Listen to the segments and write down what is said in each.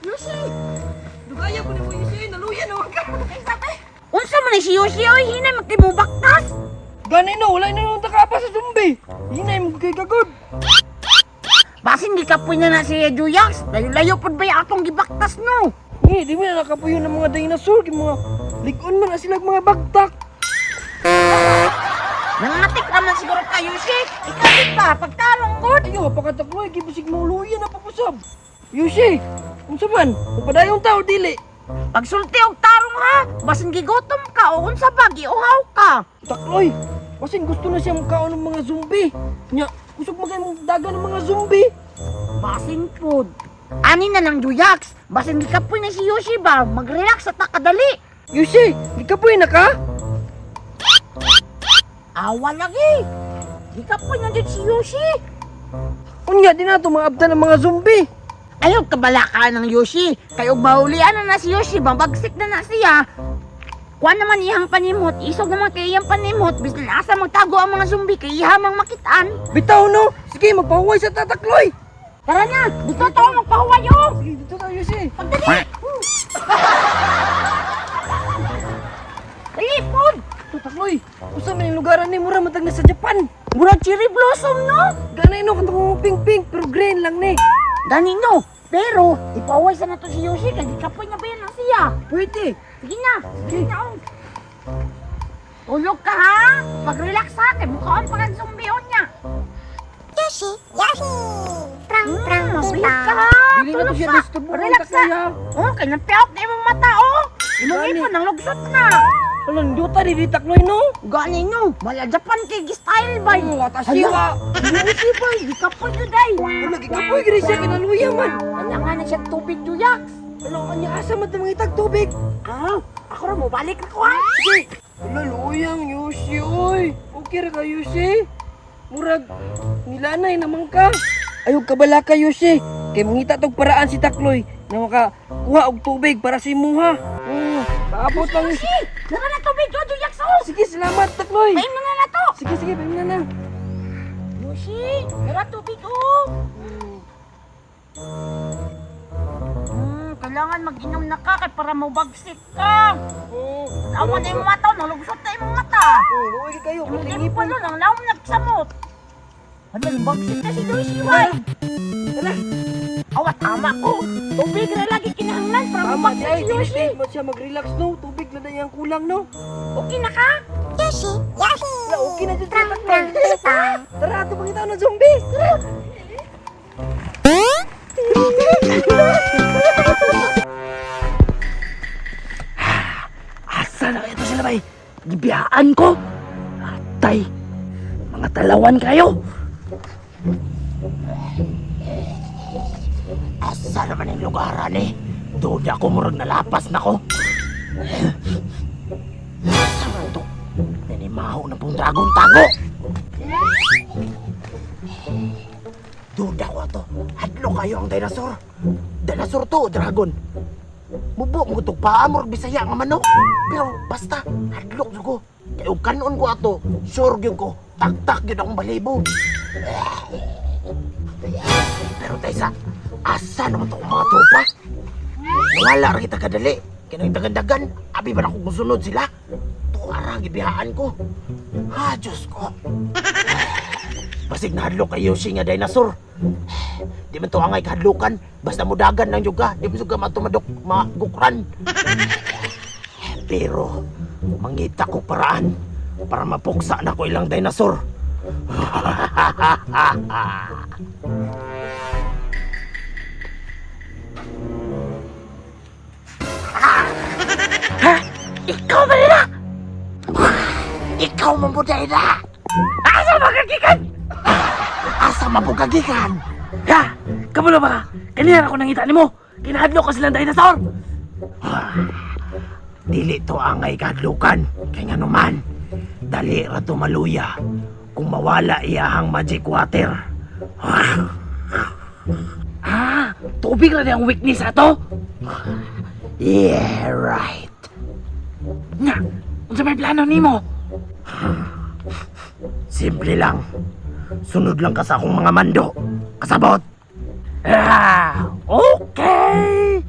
Yoshi! Dugaya po ni mo Yoshi, naluya naman ka. Ay, sabi! Unsa man ni si Yoshi, oy! Hinay magkimubaktas! Gani no, wala na nung takapa sa zombie. Hinay mo kay kagod. Basin gikapoy na si Juyax! Layo-layo pod ba atong gibaktas, no? Di mo na nakapuyo ng mga dinosaur, mga ligon man na sila mga bagtak. Nangatik naman siguro ka, Yoshi! Ikabit pa, pagtalong god! Ayo, pakatakloy, gibusig mo luya na papusab. Yoshi, unsa man? Upadayong tao dili. Pagsulti og tarong ha! Basin gigotom ka o unsa ba giuhaw ka! Takloy, basin gusto na siya makaon ng mga zombie. Nya, kusog magay mong daga ng mga zombie. Basin pod! Ani na lang Juyax! Basin gikapoy na si Yoshi ba? Mag-relax at nakadali! Yoshi, gikapoy na ka? Awa lagi! Gikapoy na din si Yoshi! Unya, di na ito mga abda ng mga zombie. Ayaw kabalaka ng Yoshi! Kayong mahulian na si Yoshi, babagsik na siya! Kuha naman iyang panimot, isog naman kay iyang panimot, bisan asa magtago ang mga zombie kay ihamang makitaan! Bitaw no, sige magpahuway sa tatakloy. Tara na! Dito tayo magpahuway oh! Sige, dito tayo Yoshi. Pagdali! Dali, pod! Tatakloy, usa man yung lugaran ni mura matag na sa Japan. Murag cherry blossom, no? Ganay no, kanto mo pink-pink, pero green lang ni. Gani no! Pero, ipahuway sa na to si Yoshi, kaya kapoy na ba yan lang siya? Pwede. Sige na! Sige na oh! Tulog ka ha! Mag-relax ha! Kaya mukhaan pa kang zombie on niya! Yoshi, Yoshi! Prang, prang, Mabilis ka ha! Dili na to Tulog siya ka! disturbo Relax ka kaya. ha! Oh, kaya napiyok na yung mata oh! Imong Gani. ipon, ang lugsot na! Alam, duta di takloy no. Gani no! Mala Japan kay style ba? Ay, watashiwa. Yoshi ba? Ikapoy ko day! Wala, gikapoy gini siya, kinaluya man. Kailangan na siya tubig Juyax! Ano, kanya asa man ito mga itag tubig. Ah! Ako rin mo, balik ako ha! Sige. Wala, luyang Yoshi, oy. Okay ra ka Yoshi. Murag, nilanay naman ka. Ayog kabala ka Yoshi. Kay mangita tog paraan si Takloy na makakuha og tubig para sa imuha. Paabot lang. Yoshi! Nara na tubig ko, Juyax oh! Sige, salamat Takloy. Pain mo na to! Sige, sige, pahin na na. Yoshi! Nara tubig oh! Kailangan mag-inom na ka kay para mabagsik ka! Oo. Awan na yung mata, nalugsot na yung mata! Huwag kayo, Hindi katingin pa nun, ang laom nagsamot! Ano, bagsik na si Yoshi, why? Wala. Awa, tama ko! Tubig na lagi kinahanglan para Tama, mabagsik Day. si Yoshi! Mo siya mag-relax, no? Tubig na dahil ang kulang, no? Okay na ka? Yoshi, Yoshi! Wala, okay na dyan sa Prang, Takloy. prang, prang! Tara, ito pakita ng zombie. Tara. Asa na ito sila bay? Gibiyaan ko? Atay, mga talawan kayo! Asa naman yung lugaran eh? Duda ko murag nalapas na ko. Asa man to? Nanimaho na pong dragon tago! Duda ko to. Hadlo kayo ang dinosaur. Dinosaur to, dragon. Mubo mo itong paamor bisaya nga manok. Pero basta, hadlok ko. Kaya og kanon ko ato, sure yun ko. Tak-tak yun akong balibo. Pero Taysa, asa naman to mga tropa? Wala rin kita kadali. Kaya dagan-dagan, abi ba na kung sunod sila? Tuara, gibihaan ko. Ha, Diyos ko. Basig na hadlok kay Yoshi nga dinosaur. Di man to angay kahadlukan, basta mudagan lang juga, di man suga matumadok magukran. Pero mangita ko paraan para mapuksa na ko ilang dinosaur. Ha? Ikaw ba nila? Ikaw mabuday na! Asa magagikan? Asa mabugagikan? Ha? Kamulo ba ka? Kanina ako nangita ni mo. Kinahadlo ka silang dinosaur. Dili to angay kahadlukan. Kaya nga naman, dali ra to maluya kung mawala iyahang magic water. Tubig na ang weakness ato? Yeah, right. Nga, unsa may plano nimo? Simple lang. Sunod lang ka sa akong mga mando. Kasabot. Okay!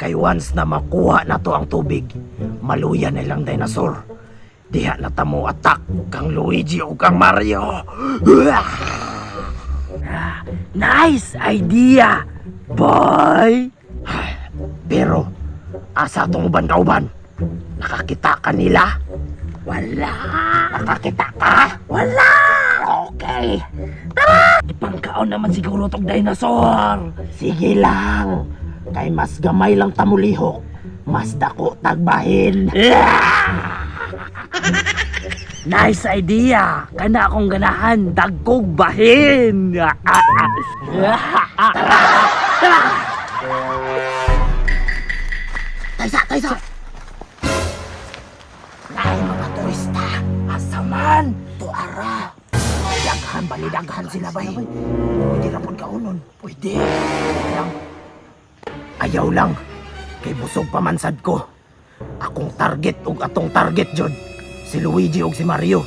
Kay once na makuha na to ang tubig, maluya na lang dinosaur. Diha na tamo attack kang Luigi o kang Mario. Nice idea, boy! Pero, asa tong uban kauban? Nakakita ka nila? Wala! Nakakita ka? Wala! Okay. Tara! Ipangkaon naman siguro tong dinosaur. Sige lang. Kay mas gamay lang tamulihok, mas dako tagbahin. Nice idea. Kana akong ganahan, dagkog bahin. Tara! Taysa! Naay mga turista, asaman, tuara. Daghan sila ba? Pwede na po kaunon. Pwede. Ayaw lang. Kay busog pamansad ko. Akong target ug atong target jud. Si Luigi ug si Mario.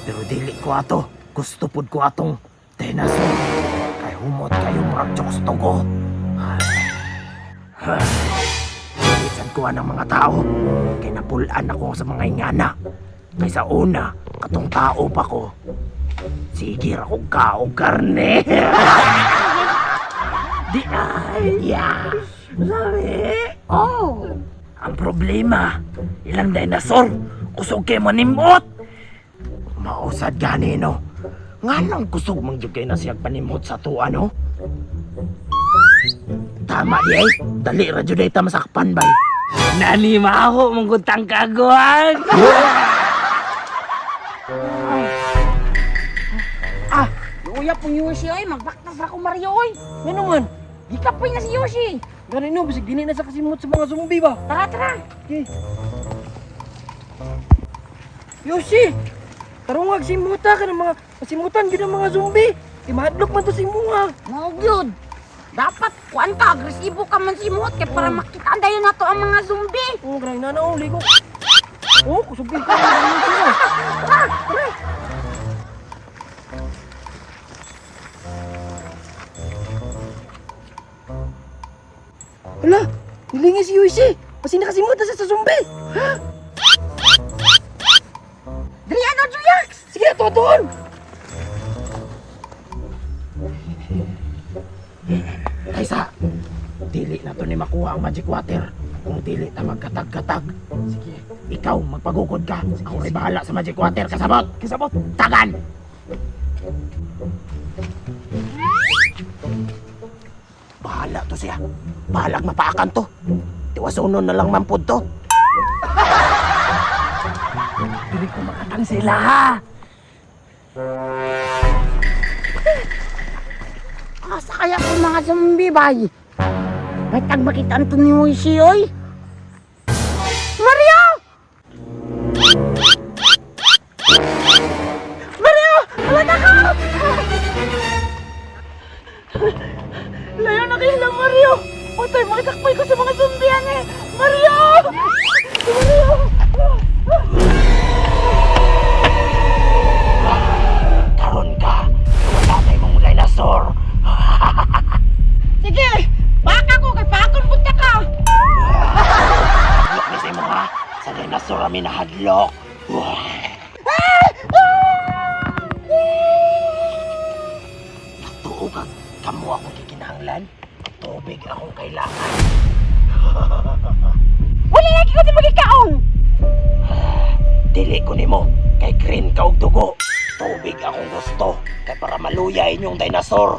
Pero dili ko ato. Gusto pud ko atong dinosaur. Kay humot kayo mga jokes to ko. Isan ko ng mga tao. Kay napulaan ako sa mga ingana. Kay sa una, katong tao pa ko. Sige ako ka o karne. Di ay. Yeah. Sabi. Oh. Ang problema, ilang dinosaur, kusog kay manimot. Mausad gani no. Nganong kusog mangyud kay na siyang panimot sa tuwa no? Tama di ay. Dali ra jud ay ta masakpan bay. Nanima ako manggutang kagwag. Luya po Yoshi ay, magbaktas ra ko Mario oy. Ano man? Gikapoy na si Yoshi. Gani no, bisig dini na sa kasimot sa mga zombie ba? Tara. Okay. Yoshi! Tarungag simuta ka ng mga simutan gid ang mga zombie. Imadlok man to simuha. Mao gyud. Dapat kuan ka agresibo ka man simot kay para makitaan dayon nato ang mga zombie. Oh, gray na oh, ligo. Oh, kusubig ka. Tara. Hala, nilingi si Yoshi. Kasi nakasimot na siya sa zombie. Dili ano Juyax. Sige, tutuon. Kaysa, dili na to ni makuha ang magic water. Kung dili na magkatag-katag. Sige, ikaw magpagukod ka. Ako rin bahala sa magic water. Kasabot! Tagan! Bahala to siya. Bahalag mapaakan to. Tiwasunon na lang mampod to. Dili ko makatang sila ha. Asa kaya ko mga zombie bay? May tag makitaan to ni Yoshi oy. Mario! Mario! Wala ka! Layo na kayo lang Mario! Patay, makikakpay ko sa mga zombie yan eh! Mario! Mario! Karon ka. Wala tayo mong dinosaur. Sige! Baka ko kay pakon punta ka! Hadlok ni mo ha. Sa dinosaur kami nahadlok. Natuo ka. Kamu akong kikinahanglan. Tubig akong kailangan. Wala lagi ko di magikaon! Dili ko nimo. Kay green ka og dugo. Tubig akong gusto. Kay para maluya inyong dinosaur.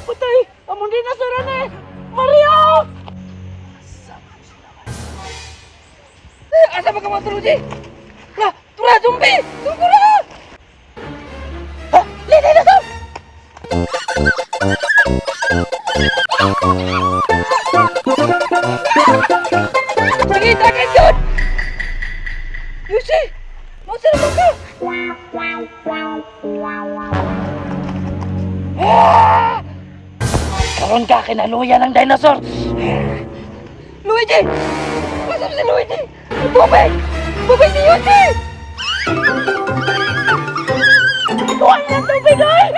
Patay! Among dinosaur na eh! Mario! Asa ba ka mga tuluji? La, tura zombie! Tungkura! Ha? Lili na to! Tragin yun! Yoshi! Masa naman ka? Karon ka kinaluya ng dinosaur. Luigi! Masa si Luigi? Bubay! Bubay si Yoshi! Kuha na tubig oy!